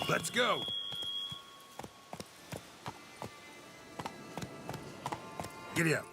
Let's go! Giddy up.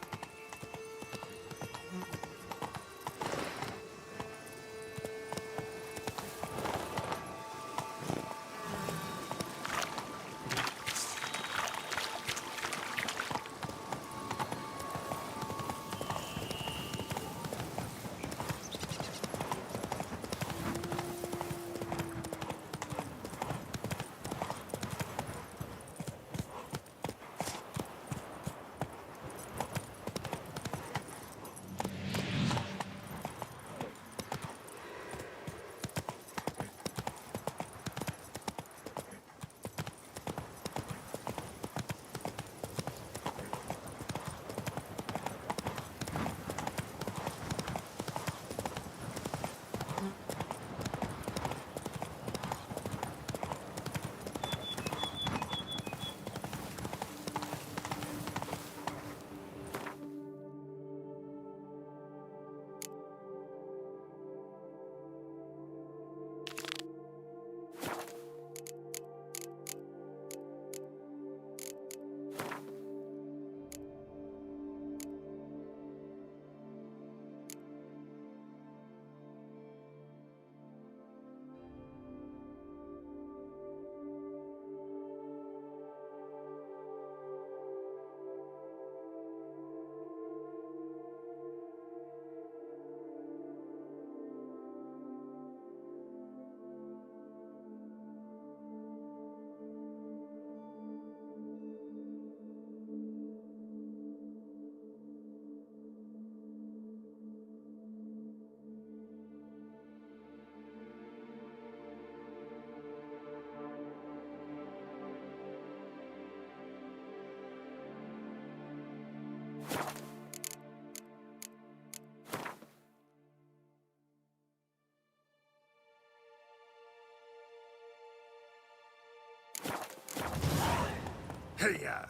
Hey-ya!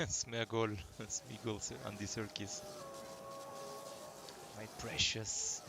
Smeagol, Smeagol, Andy Serkis. My precious.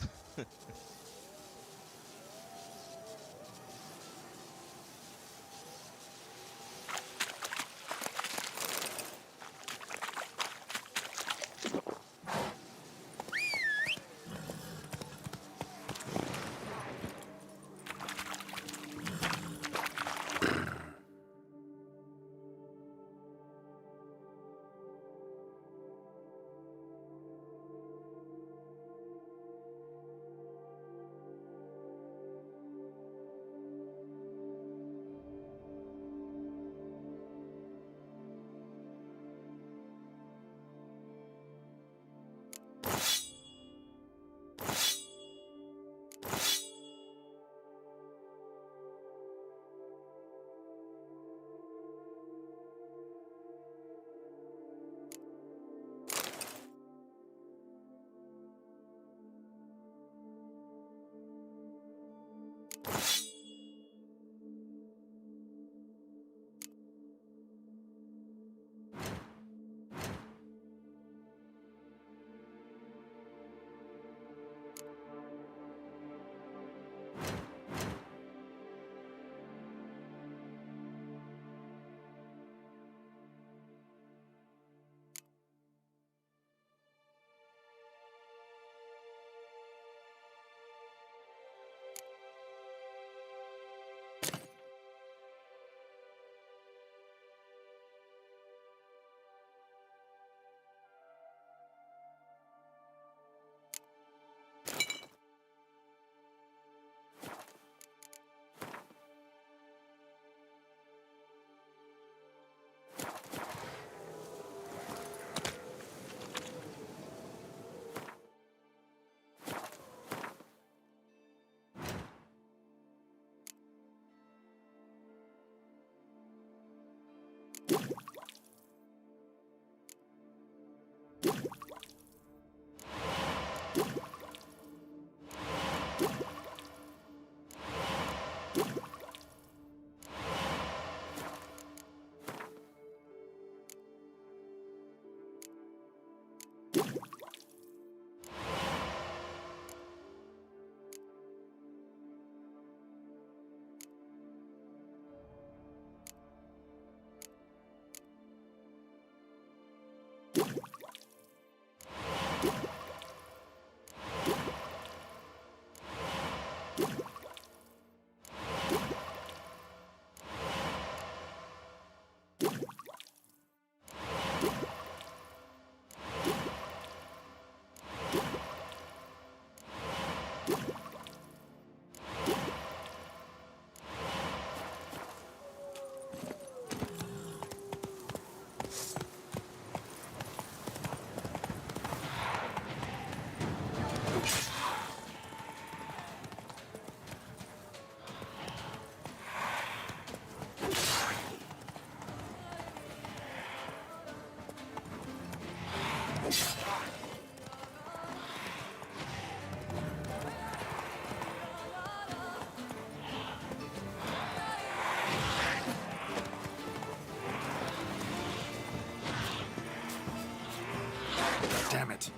Damn it.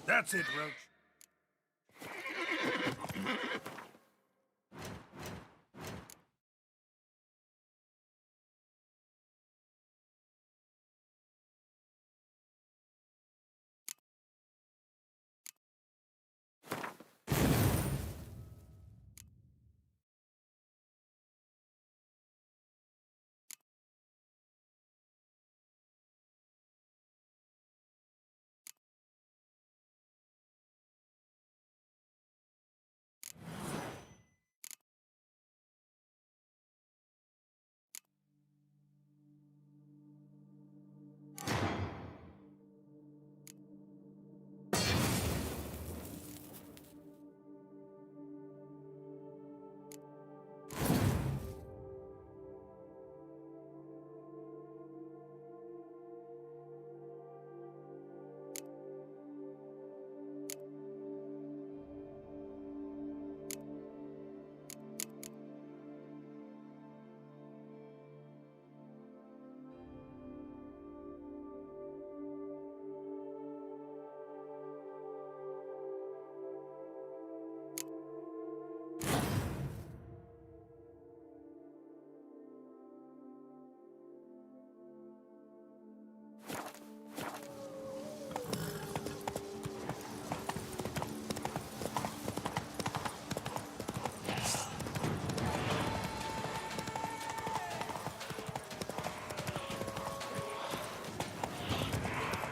That's it, Roach.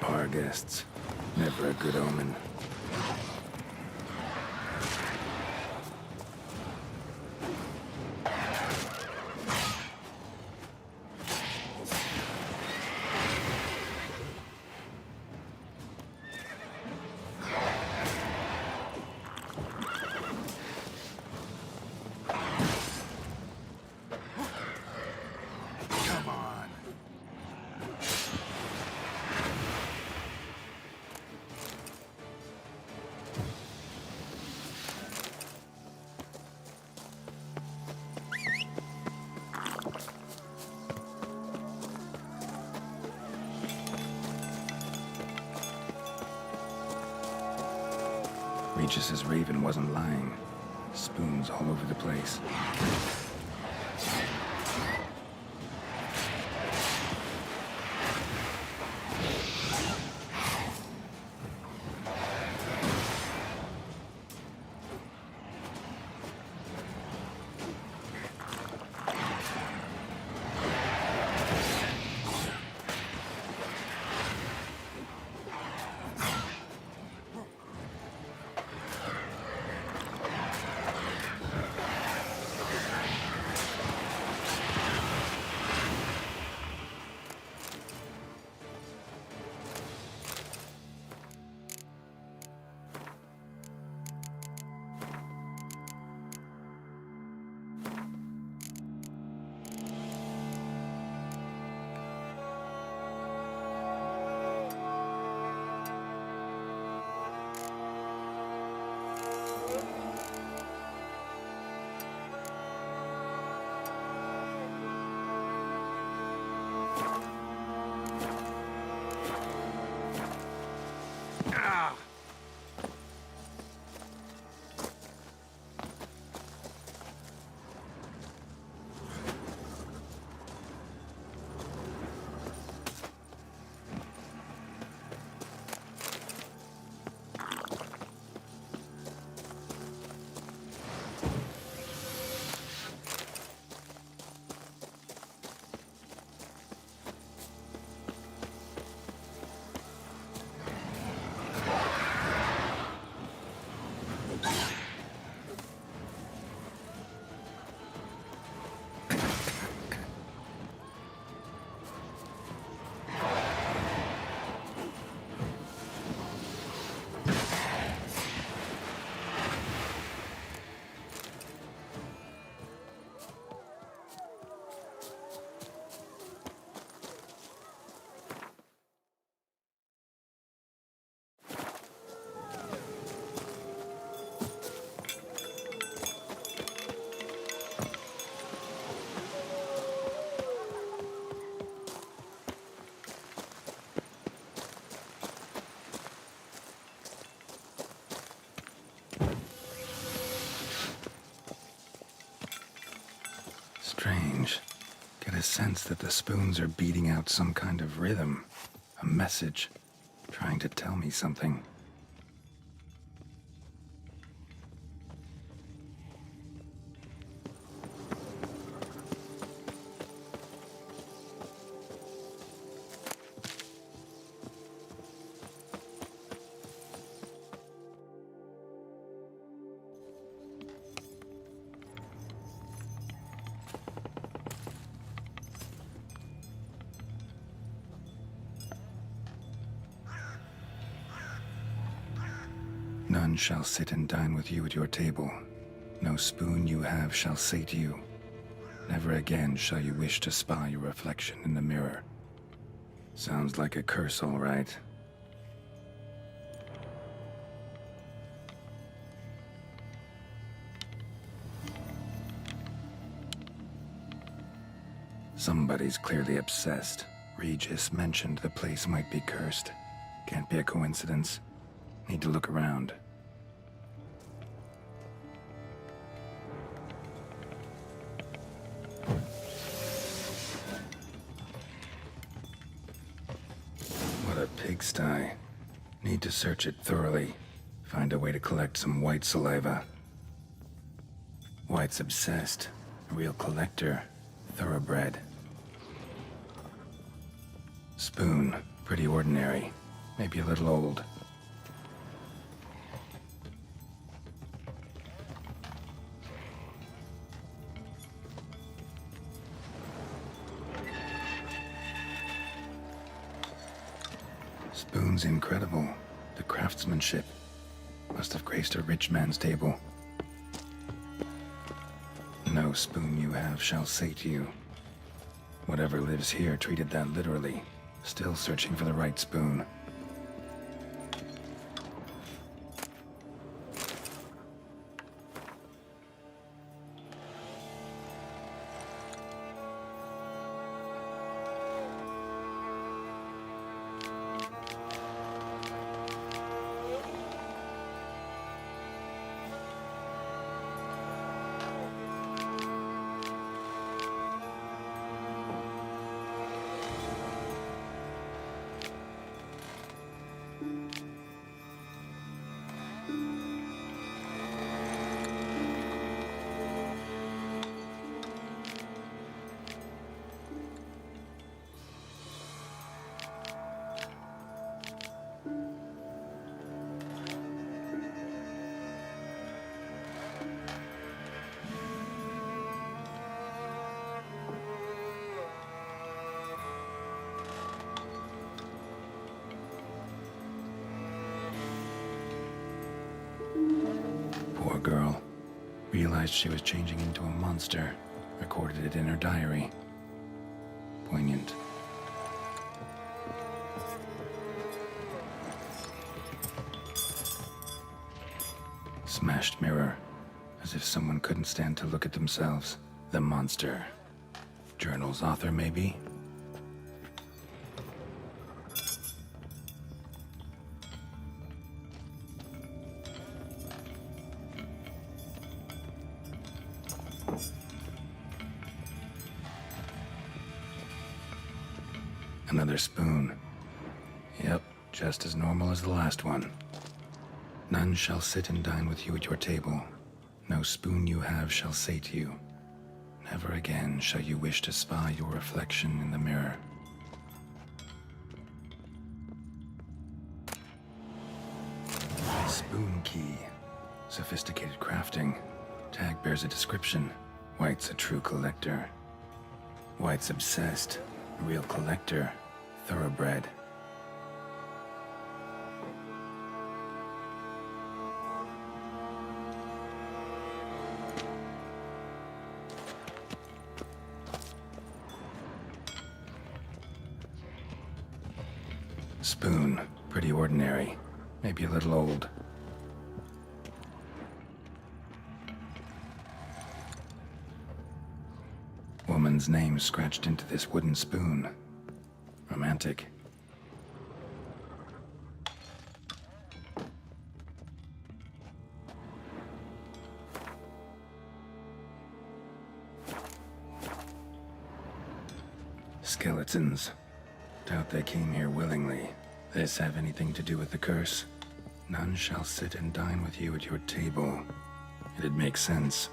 Our guests. Never a good omen. Come on. Regis' Raven wasn't lying. Spoons all over the place. Strange. Get a sense that the spoons are beating out some kind of rhythm, a message, trying to tell me something. None shall sit and dine with you at your table. No spoon you have shall say to you, never again shall you wish to spy your reflection in the mirror. Sounds like a curse, all right. Somebody's clearly obsessed. Regis mentioned the place might be cursed. Can't be a coincidence. Need to look around. What a pigsty. Need to search it thoroughly. Find a way to collect some white saliva. White's obsessed. A real collector. Thoroughbred. Spoon. Pretty ordinary. Maybe a little old. Spoon's incredible. The craftsmanship must have graced a rich man's table. No spoon you have shall say to you. Whatever lives here treated that literally. Still searching for the right spoon. Poor girl. Realized she was changing into a monster. Recorded it in her diary. Poignant. Smashed mirror. As if someone couldn't stand to look at themselves. The monster. Journal's author, maybe? Another spoon. Yep, just as normal as the last one. None shall sit and dine with you at your table. No spoon you have shall say to you, never again shall you wish to spy your reflection in the mirror. Spoon key. Sophisticated crafting. Tag bears a description. White's a true collector. White's obsessed. A real collector. Thoroughbred. Spoon. Pretty ordinary. Maybe a little old. Woman's name scratched into this wooden spoon. Romantic. skeletons. Doubt they came here willingly. This have anything to do with the curse? None shall sit and dine with you at your table. It'd make sense.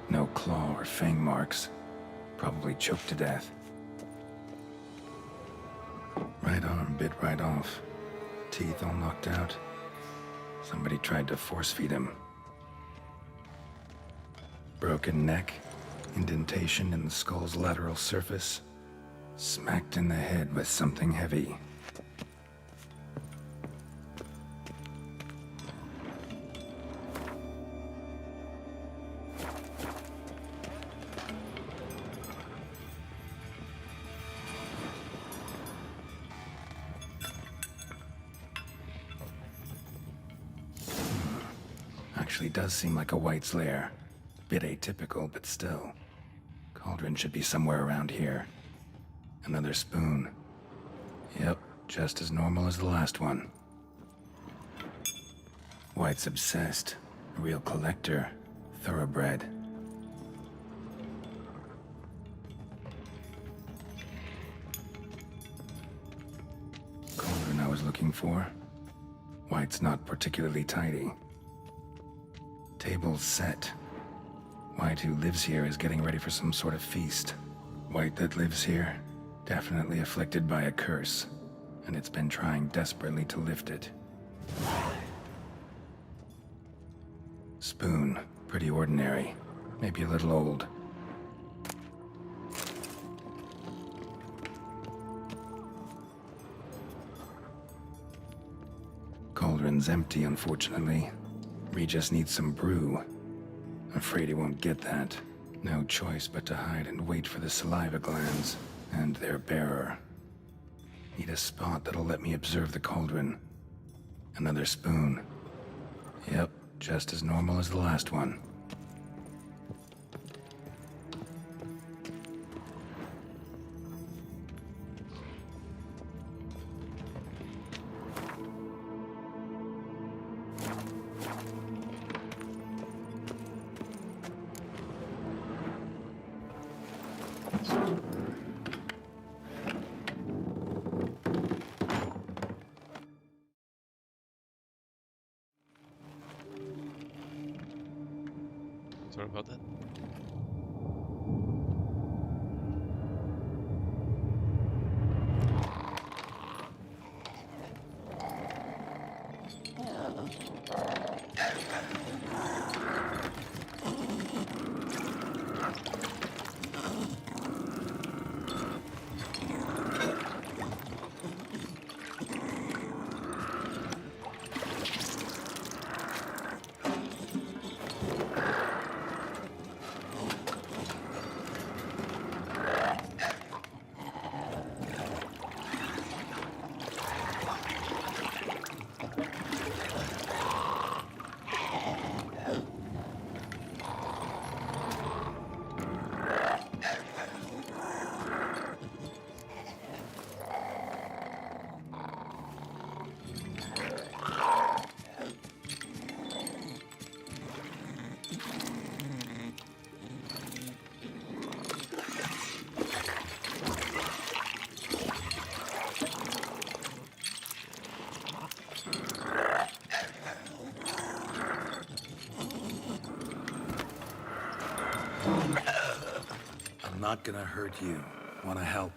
No claw or fang marks. Probably choked to death. Right arm bit right off. Teeth all knocked out. Somebody tried to force feed him. Broken neck. Indentation in the skull's lateral surface. Smacked in the head with something heavy. Actually does seem like a White's lair. Bit atypical, but still. Cauldron should be somewhere around here. Another spoon. Yep, just as normal as the last one. White's obsessed. A real collector. Thoroughbred. Cauldron I was looking for. White's not particularly tidy. Table's set. White who lives here is getting ready for some sort of feast. White that lives here, definitely afflicted by a curse, and it's been trying desperately to lift it. Spoon, pretty ordinary, maybe a little old. Cauldron's empty, unfortunately. Regis needs some brew. Afraid he won't get that. No choice but to hide and wait for the saliva glands and their bearer. Need a spot that'll let me observe the cauldron. Another spoon. Yep, just as normal as the last one. Sorry about that. Not gonna hurt you. Wanna help?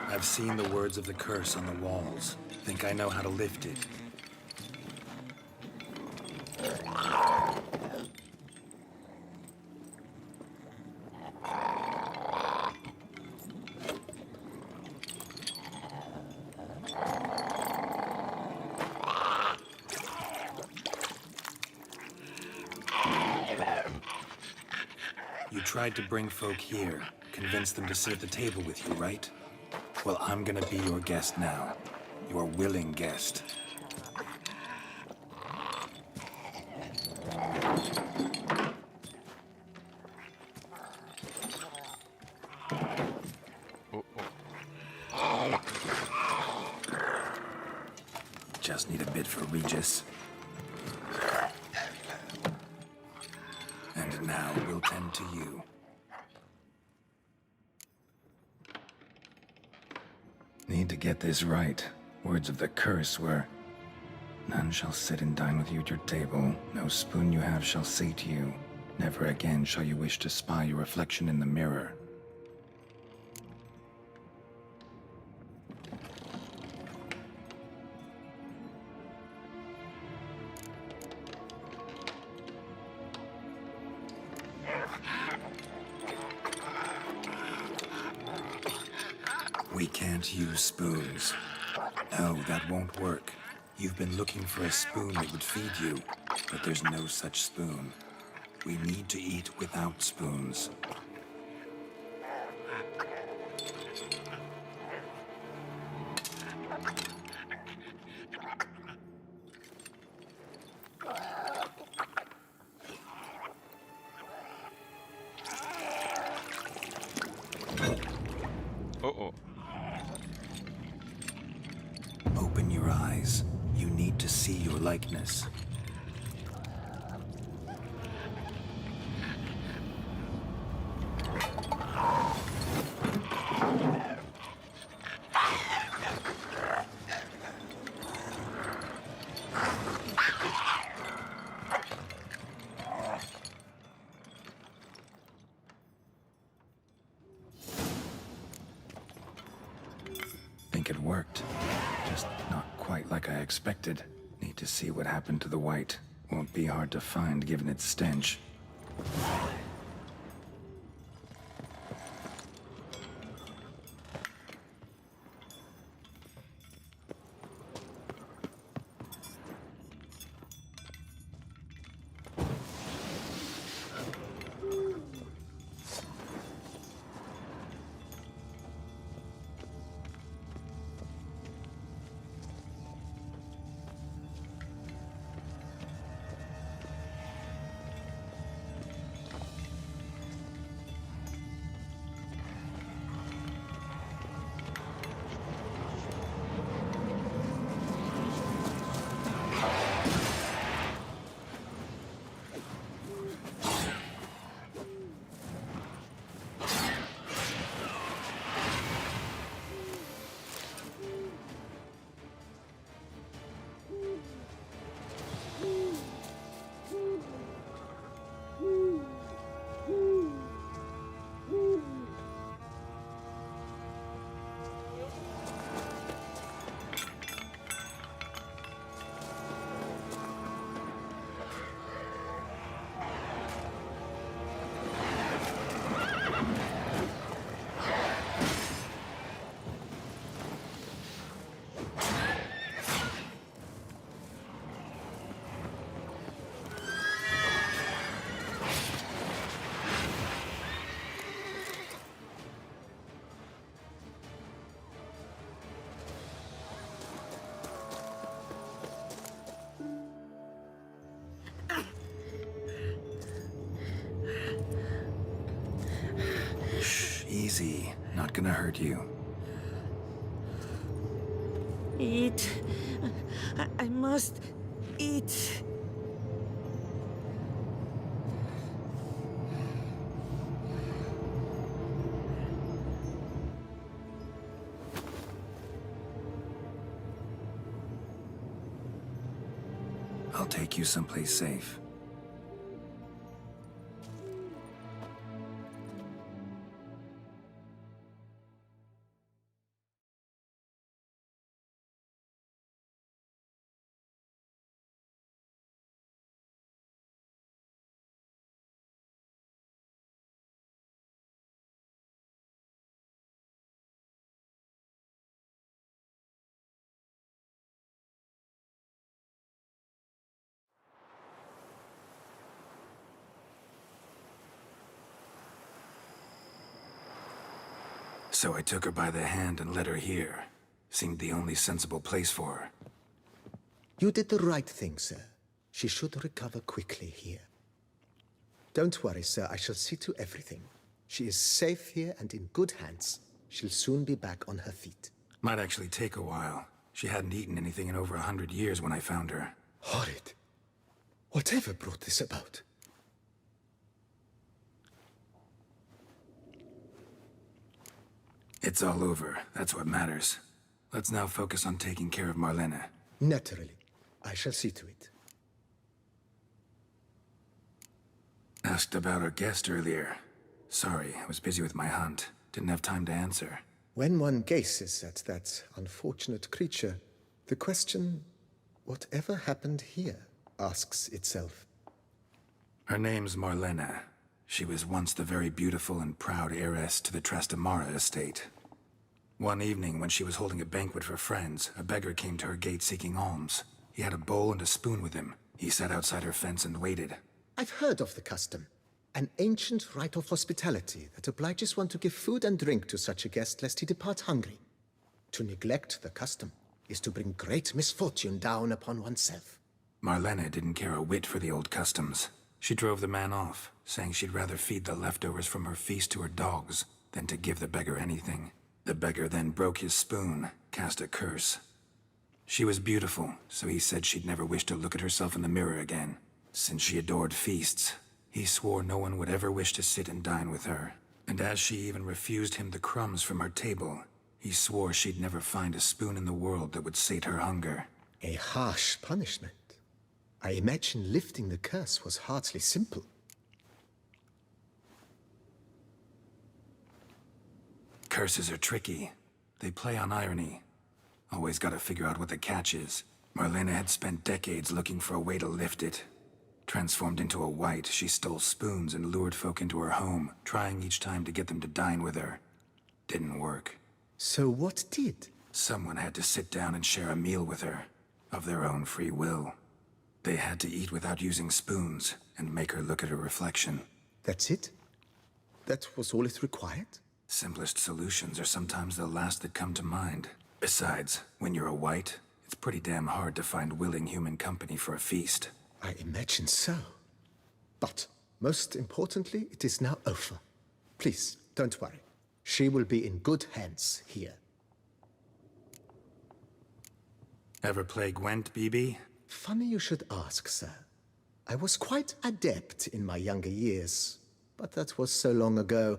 I've seen the words of the curse on the walls. Think I know how to lift it. You tried to bring folk here, convince them to sit at the table with you, right? Well, I'm gonna be your guest now. Your willing guest. Oh, Just need a bit for Regis. And now we'll tend to you. Need to get this right. Words of the curse were, none shall sit and dine with you at your table. No spoon you have shall sate you. Never again shall you wish to spy your reflection in the mirror. We can't use spoons. No, that won't work. You've been looking for a spoon that would feed you, but there's no such spoon. We need to eat without spoons. oh. Open your eyes. You need to see your likeness. Think it worked. Just not quite like I expected. Need to see what happened to the white. Won't be hard to find given its stench. Easy. Not gonna hurt you. Eat. I must eat. I'll take you someplace safe. So I took her by the hand and led her here. Seemed the only sensible place for her. You did the right thing, sir. She should recover quickly here. Don't worry, sir. I shall see to everything. She is safe here and in good hands. She'll soon be back on her feet. Might actually take a while. She hadn't eaten anything in over 100 years when I found her. Horrid. Whatever brought this about? It's all over. That's what matters. Let's now focus on taking care of Marlene. Naturally. I shall see to it. Asked about our guest earlier. Sorry, I was busy with my hunt. Didn't have time to answer. When one gazes at that unfortunate creature, the question, whatever happened here, asks itself. Her name's Marlene. She was once the very beautiful and proud heiress to the Trastamara estate. One evening, when she was holding a banquet for friends, a beggar came to her gate seeking alms. He had a bowl and a spoon with him. He sat outside her fence and waited. I've heard of the custom. An ancient rite of hospitality that obliges one to give food and drink to such a guest lest he depart hungry. To neglect the custom is to bring great misfortune down upon oneself. Marlene didn't care a whit for the old customs. She drove the man off, saying she'd rather feed the leftovers from her feast to her dogs than to give the beggar anything. The beggar then broke his spoon, cast a curse. She was beautiful, so he said she'd never wish to look at herself in the mirror again. Since she adored feasts, he swore no one would ever wish to sit and dine with her. And as she even refused him the crumbs from her table, he swore she'd never find a spoon in the world that would sate her hunger. A harsh punishment. I imagine lifting the curse was hardly simple. Curses are tricky. They play on irony. Always gotta figure out what the catch is. Marlene had spent decades looking for a way to lift it. Transformed into a wight, she stole spoons and lured folk into her home, trying each time to get them to dine with her. Didn't work. So what did? Someone had to sit down and share a meal with her, of their own free will. They had to eat without using spoons, and make her look at her reflection. That's it? That was all it required? Simplest solutions are sometimes the last that come to mind. Besides, when you're a wight, it's pretty damn hard to find willing human company for a feast. I imagine so. But, most importantly, it is now over. Please, don't worry. She will be in good hands here. Ever play Gwent, BB? Funny you should ask, sir. I was quite adept in my younger years, but that was so long ago.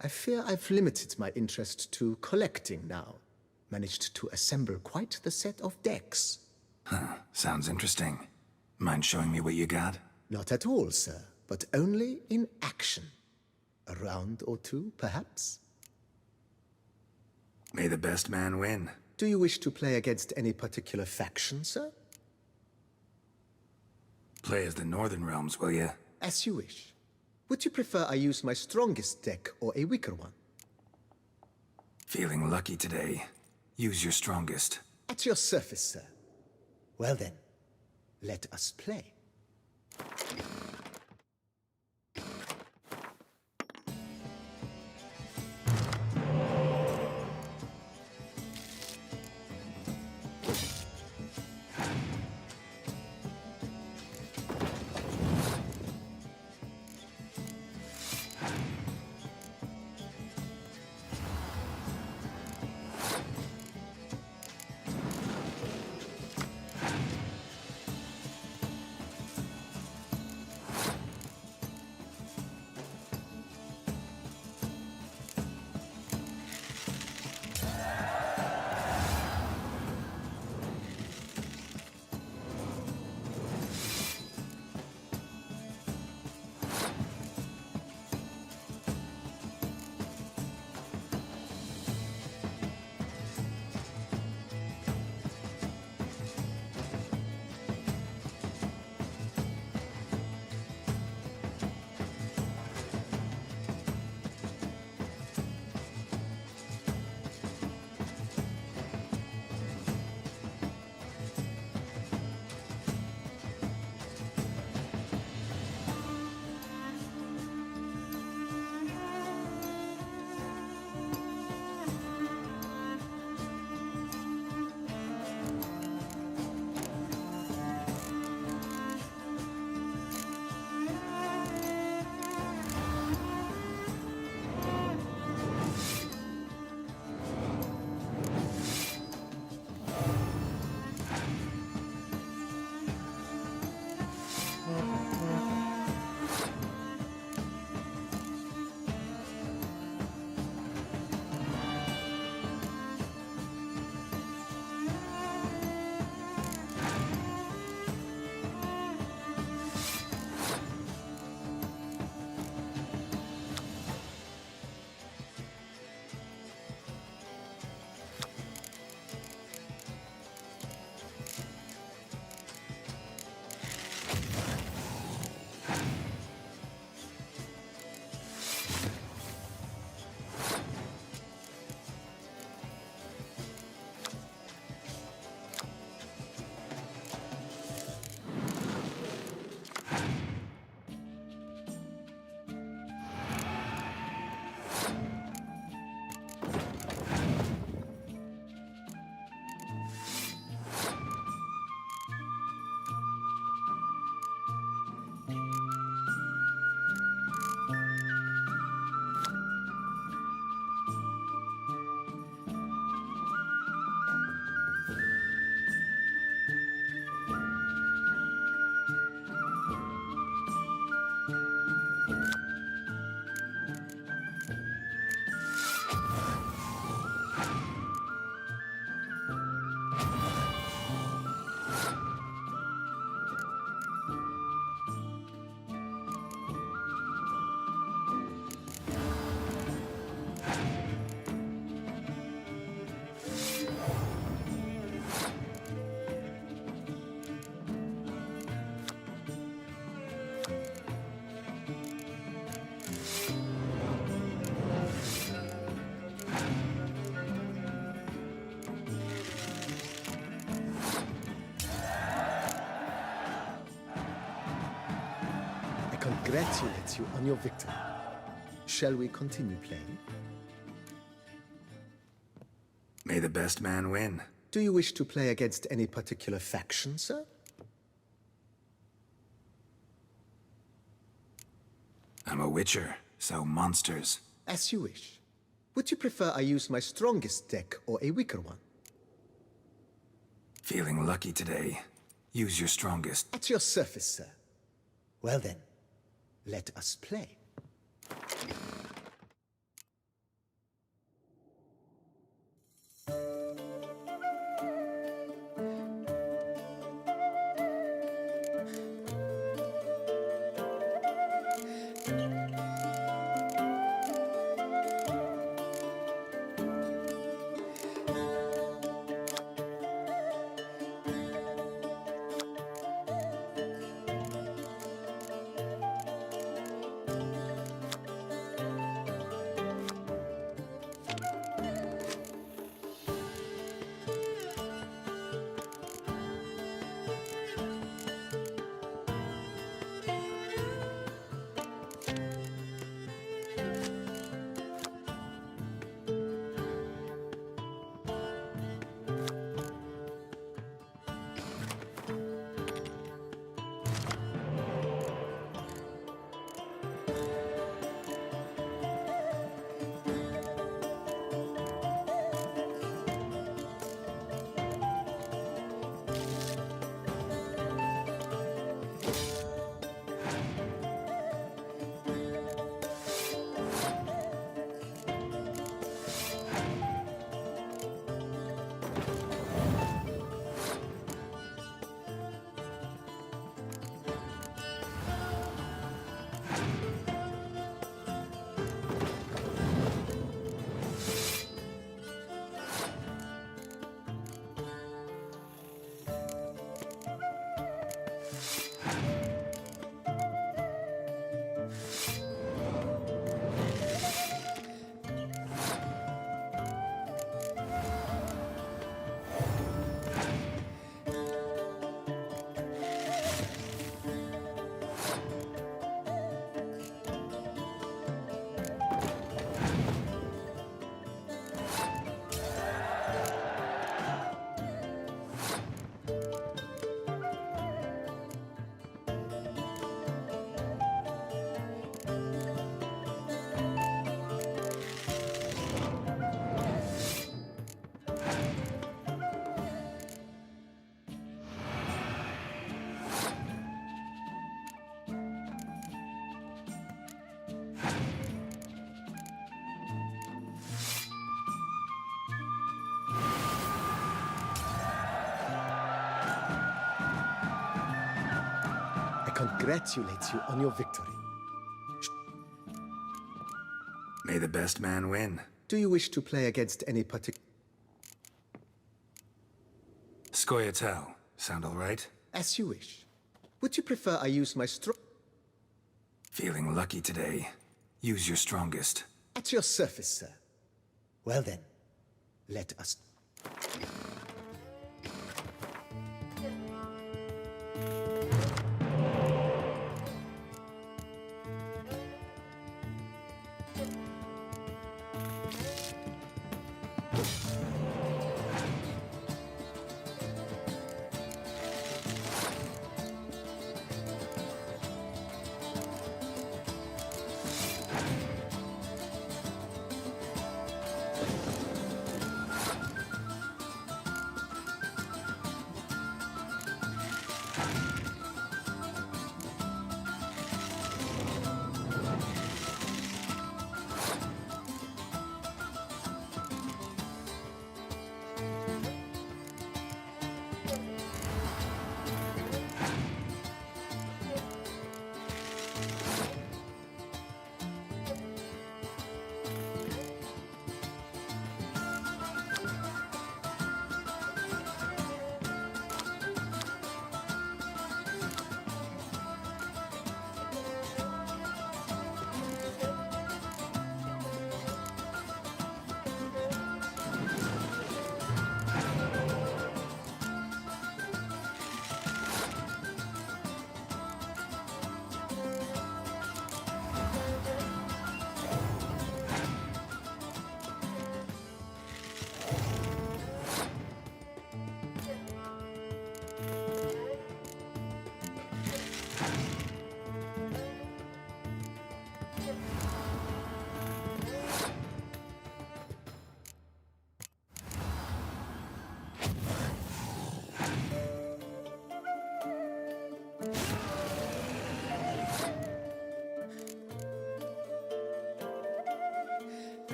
I fear I've limited my interest to collecting now. Managed to assemble quite the set of decks. Huh, sounds interesting. Mind showing me what you got? Not at all, sir, but only in action. A round or two, perhaps? May the best man win. Do you wish to play against any particular faction, sir? Play as the Northern Realms, will you? As you wish. Would you prefer I use my strongest deck or a weaker one? Feeling lucky today. Use your strongest. At your service, sir. Well then, let us play. congratulate you on your victory. Shall we continue playing? May the best man win. Do you wish to play against any particular faction, sir? I'm a witcher, so monsters. As you wish. Would you prefer I use my strongest deck or a weaker one? Feeling lucky today. Use your strongest. At your service, sir. Well then, let us play. Congratulate you on your victory. May the best man win. Do you wish to play against any particular... Skoyatel. Sound all right? As you wish. Would you prefer I use my Feeling lucky today. Use your strongest. At your service, sir. Well then, let us...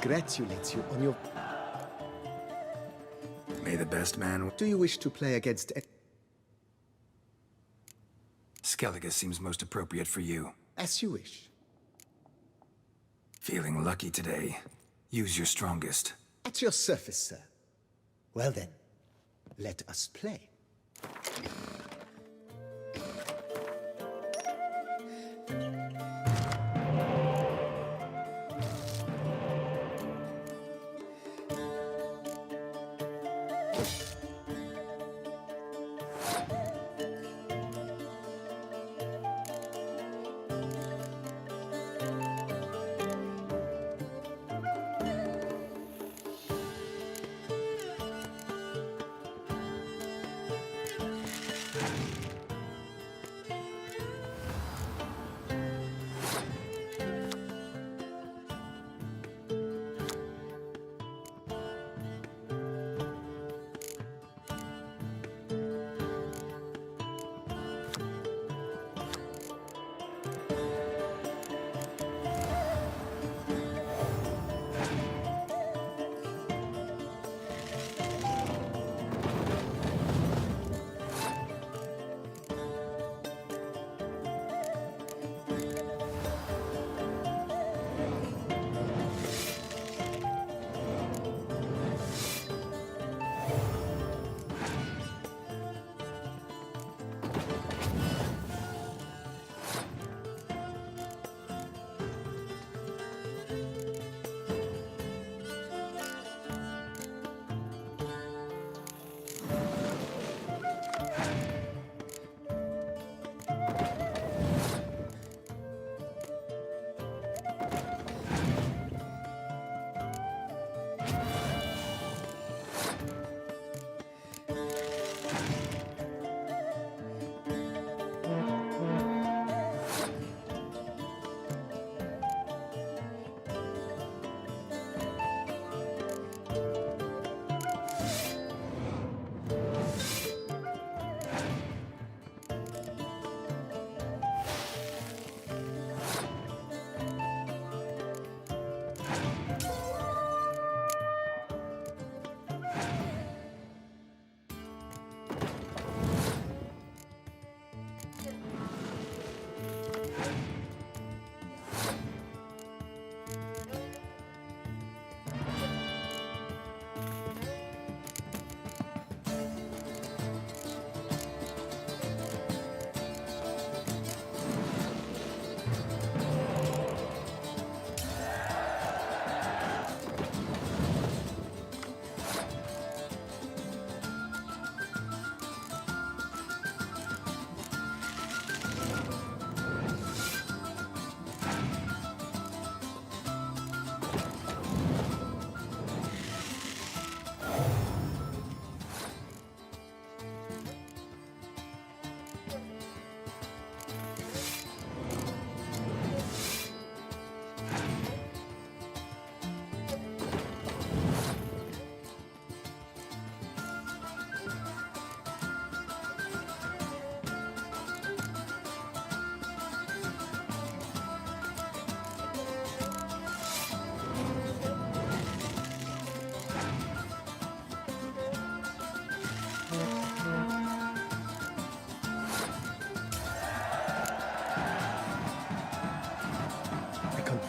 congratulate you on your... May the best man... Do you wish to play against... Skelligus seems most appropriate for you. As you wish. Feeling lucky today. Use your strongest. At your service, sir. Well then, let us play.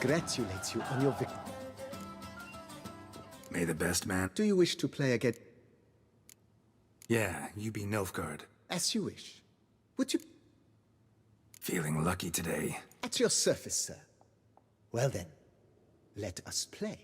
Congratulate you on your victory. May the best man... Do you wish to play again? Yeah, you be Nilfgaard. As you wish. Would you... Feeling lucky today. At your service, sir. Well then, let us play.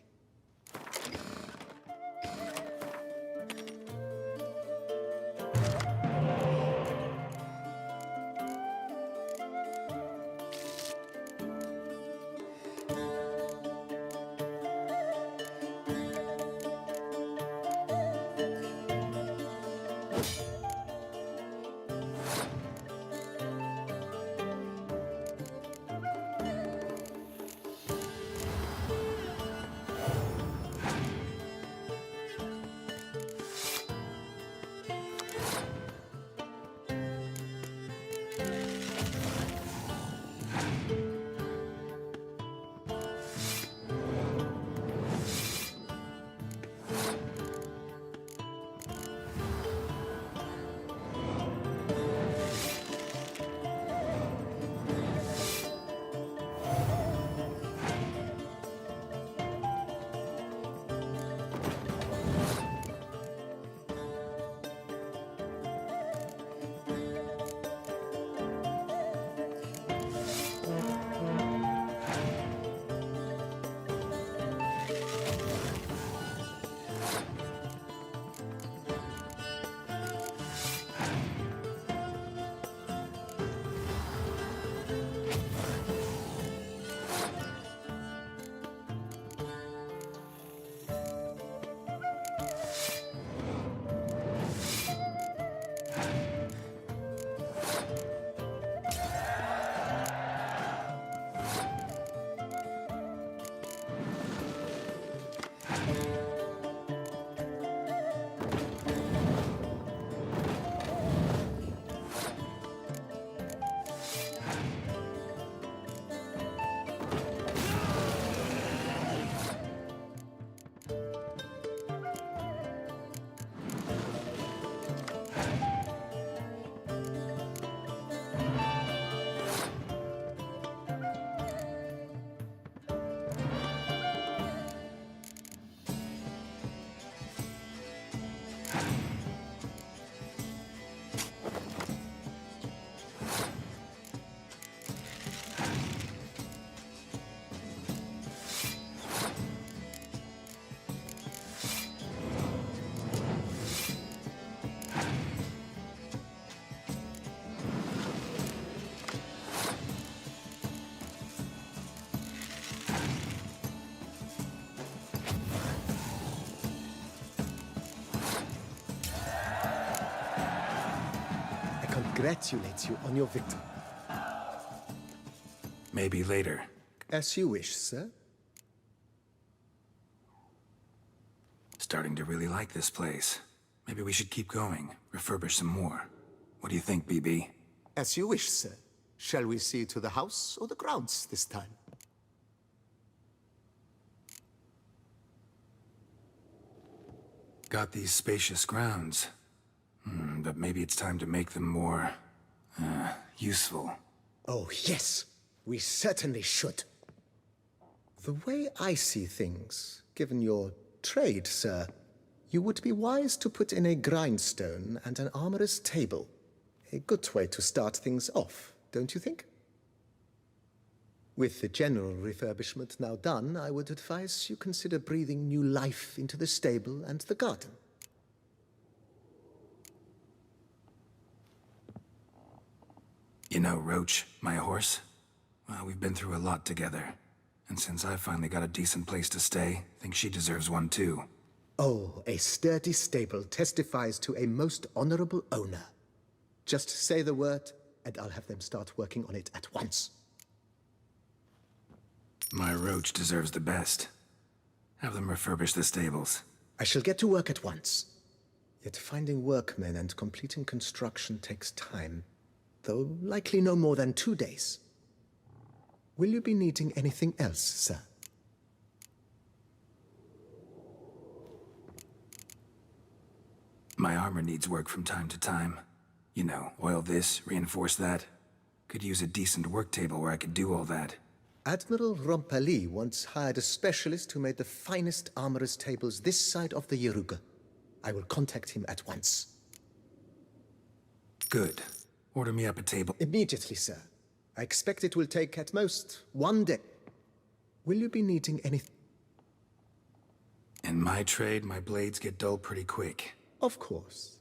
congratulate you on your victory. Maybe later. As you wish, sir. Starting to really like this place. Maybe we should keep going, refurbish some more. What do you think, BB? As you wish, sir. Shall we see to the house or the grounds this time? Got these spacious grounds. But maybe it's time to make them more... useful. Oh, yes. We certainly should. The way I see things, given your trade, sir, you would be wise to put in a grindstone and an armorer's table. A good way to start things off, don't you think? With the general refurbishment now done, I would advise you consider breathing new life into the stable and the garden. You know, Roach, my horse? Well, we've been through a lot together. And since I finally got a decent place to stay, I think she deserves one too. Oh, a sturdy stable testifies to a most honorable owner. Just say the word, and I'll have them start working on it at once. My Roach deserves the best. Have them refurbish the stables. I shall get to work at once. Yet finding workmen and completing construction takes time, though likely no more than 2 days. Will you be needing anything else, sir? My armor needs work from time to time. You know, oil this, reinforce that. Could use a decent work table where I could do all that. Admiral Rompali once hired a specialist who made the finest armorer's tables this side of the Yaruga. I will contact him at once. Good. Order me up a table. Immediately, sir. I expect it will take at most 1 day. Will you be needing anything? In my trade, my blades get dull pretty quick. Of course.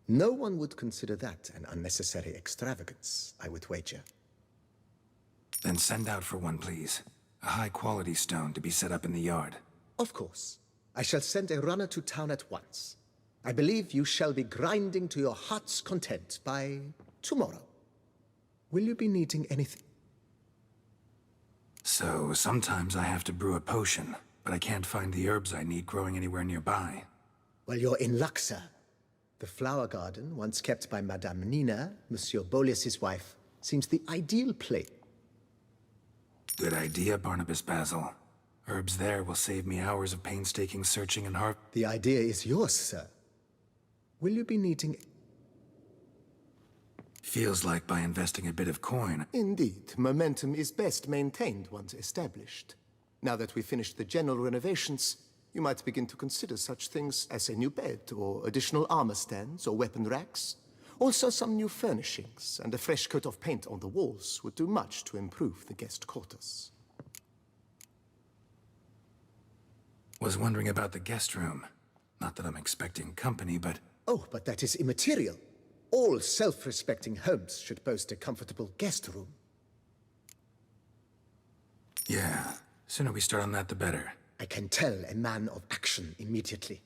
No one would consider that an unnecessary extravagance, I would wager. Then send out for one, please. A high-quality stone to be set up in the yard. Of course. I shall send a runner to town at once. I believe you shall be grinding to your heart's content by tomorrow. Will you be needing anything? So, sometimes I have to brew a potion, but I can't find the herbs I need growing anywhere nearby. Well, you're in luck, sir. The flower garden, once kept by Madame Nina, Monsieur Bolis's wife, seems the ideal place. Good idea, Barnabas Basil. Herbs there will save me hours of painstaking searching and The idea is yours, sir. Will you be needing... Feels like by investing a bit of coin. Indeed, momentum is best maintained once established. Now that we've finished the general renovations, you might begin to consider such things as a new bed, or additional armor stands, or weapon racks. Also, some new furnishings and a fresh coat of paint on the walls would do much to improve the guest quarters. Was wondering about the guest room. Not that I'm expecting company, but... Oh, but that is immaterial. All self-respecting homes should boast a comfortable guest room. Yeah, sooner we start on that the better. I can tell a man of action immediately.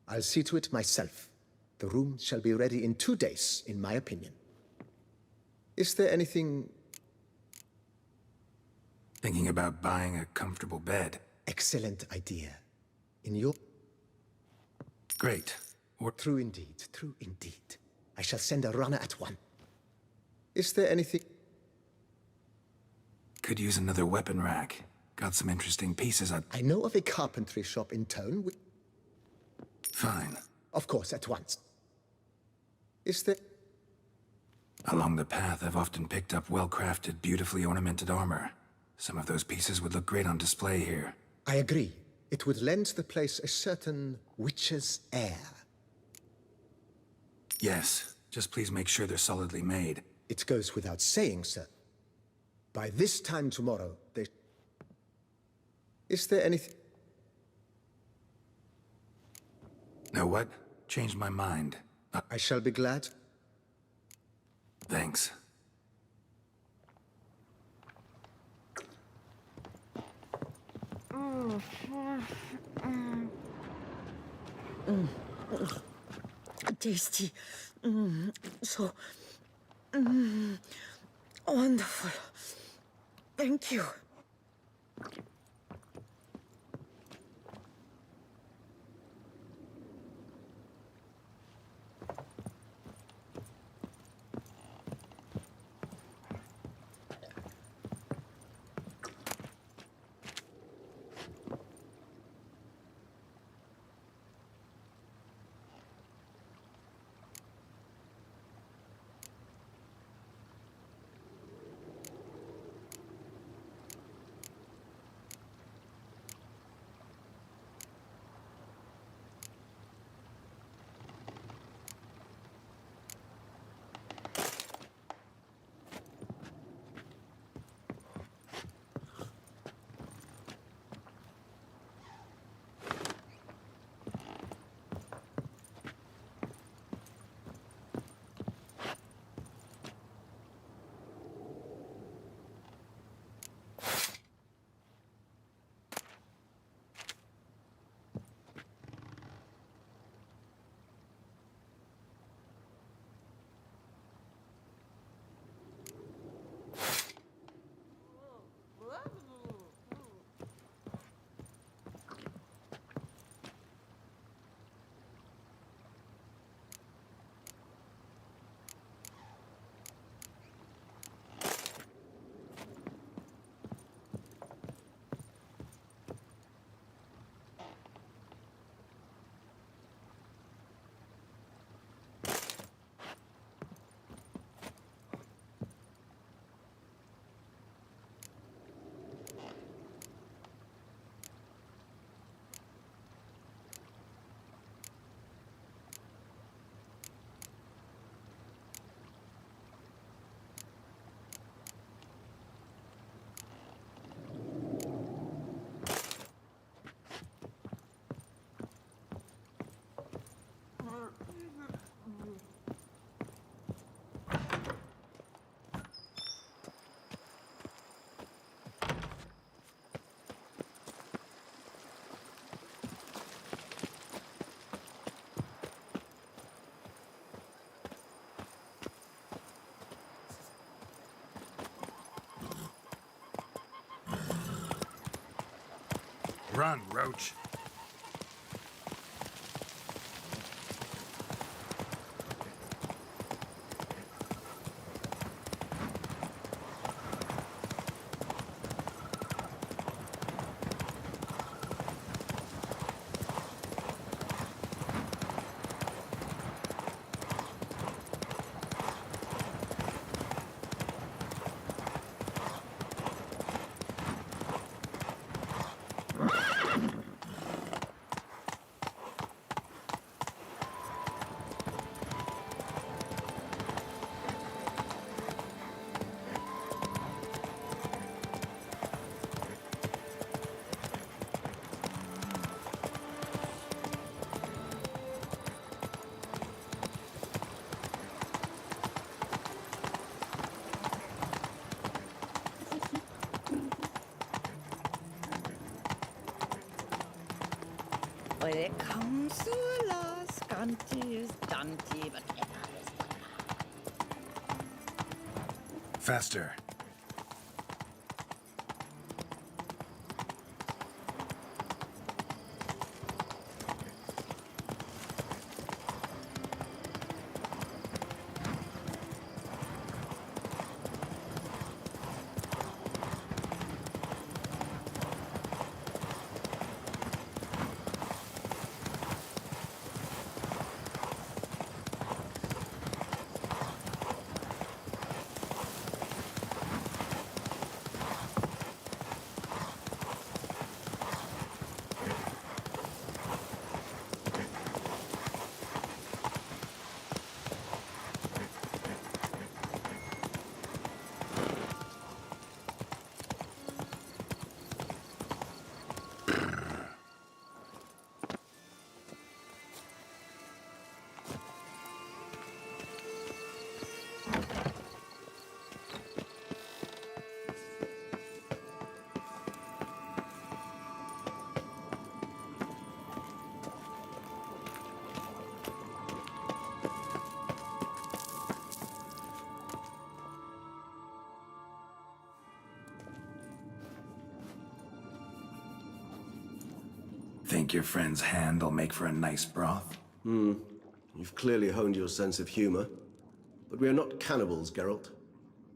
I'll see to it myself. The room shall be ready in 2 days, in my opinion. Is there anything... Thinking about buying a comfortable bed. Excellent idea. In your... Great. True indeed, true indeed. I shall send a runner at once. Is there anything... Could use another weapon rack. Got some interesting pieces I know of a carpentry shop in town with... Fine. Of course, at once. Is there... Along the path, I've often picked up well-crafted, beautifully ornamented armor. Some of those pieces would look great on display here. I agree. It would lend the place a certain witch's air. Yes, just please make sure they're solidly made. It goes without saying, sir. By this time tomorrow, they... Is there anything... Know what? Changed my mind. I shall be glad. Thanks. Tasty. So Wonderful. Thank you. Run, Roach. When it comes to last, Scanty is Dante, but Faster. Think your friend's hand'll make for a nice broth? You've clearly honed your sense of humor. But we are not cannibals, Geralt.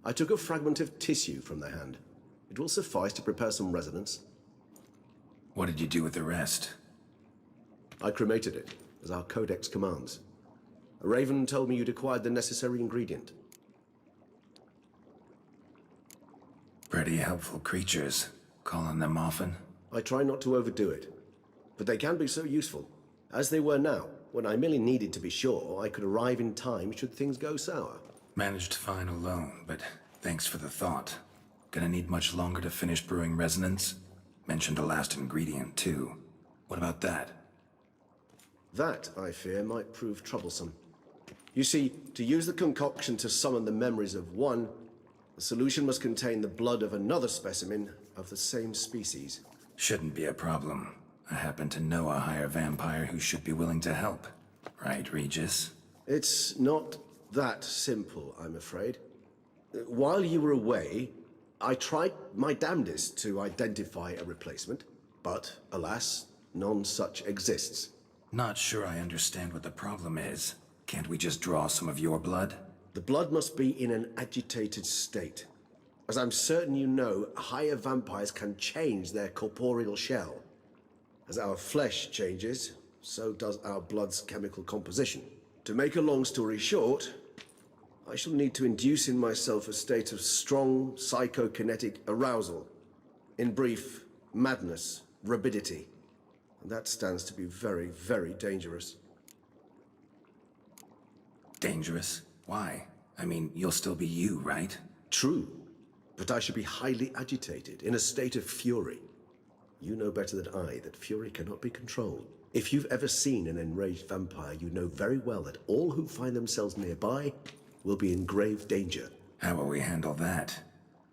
I took a fragment of tissue from the hand. It will suffice to prepare some resonance. What did you do with the rest? I cremated it, as our codex commands. A raven told me you'd acquired the necessary ingredient. Pretty helpful creatures. Call on them often? I try not to overdo it, but they can be so useful. As they were now, when I merely needed to be sure I could arrive in time should things go sour. Managed fine alone, but thanks for the thought. Gonna need much longer to finish brewing resonance? Mentioned a last ingredient, too. What about that? That, I fear, might prove troublesome. You see, to use the concoction to summon the memories of one, the solution must contain the blood of another specimen of the same species. Shouldn't be a problem. I happen to know a higher vampire who should be willing to help. Right, Regis? It's not that simple, I'm afraid. While you were away, I tried my damnedest to identify a replacement, but alas, none such exists. Not sure I understand what the problem is. Can't we just draw some of your blood? The blood must be in an agitated state. As I'm certain you know, higher vampires can change their corporeal shell. As our flesh changes, so does our blood's chemical composition. To make a long story short, I shall need to induce in myself a state of strong psychokinetic arousal. In brief, madness, rabidity. And that stands to be very, very dangerous. Dangerous? Why? I mean, you'll still be you, right? True, but I should be highly agitated, in a state of fury. You know better than I that fury cannot be controlled. If you've ever seen an enraged vampire, you know very well that all who find themselves nearby will be in grave danger. How will we handle that?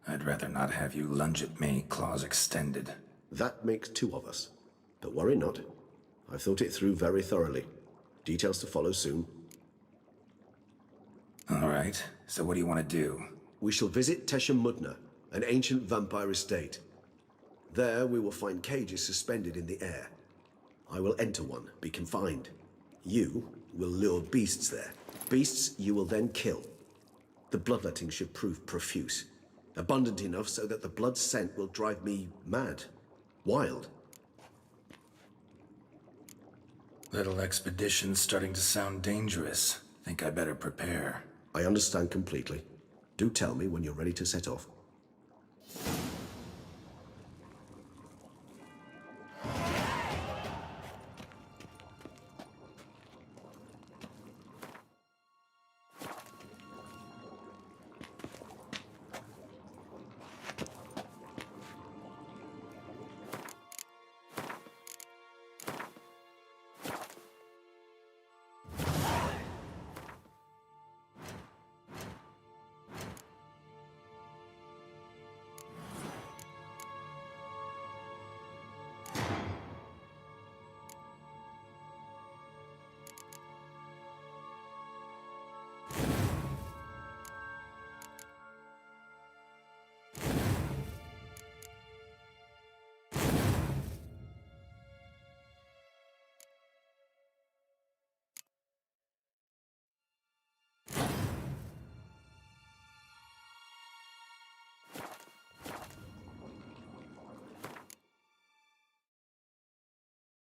I'd rather not have you lunge at me, claws extended. That makes two of us. But worry not. I've thought it through very thoroughly. Details to follow soon. All right, so what do you want to do? We shall visit Tesha Mudna, an ancient vampire estate. There we will find cages suspended in the air. I will enter one, be confined. You will lure beasts there. Beasts you will then kill. The bloodletting should prove profuse. Abundant enough so that the blood scent will drive me mad. Wild. Little expedition's starting to sound dangerous. Think I better prepare. I understand completely. Do tell me when you're ready to set off.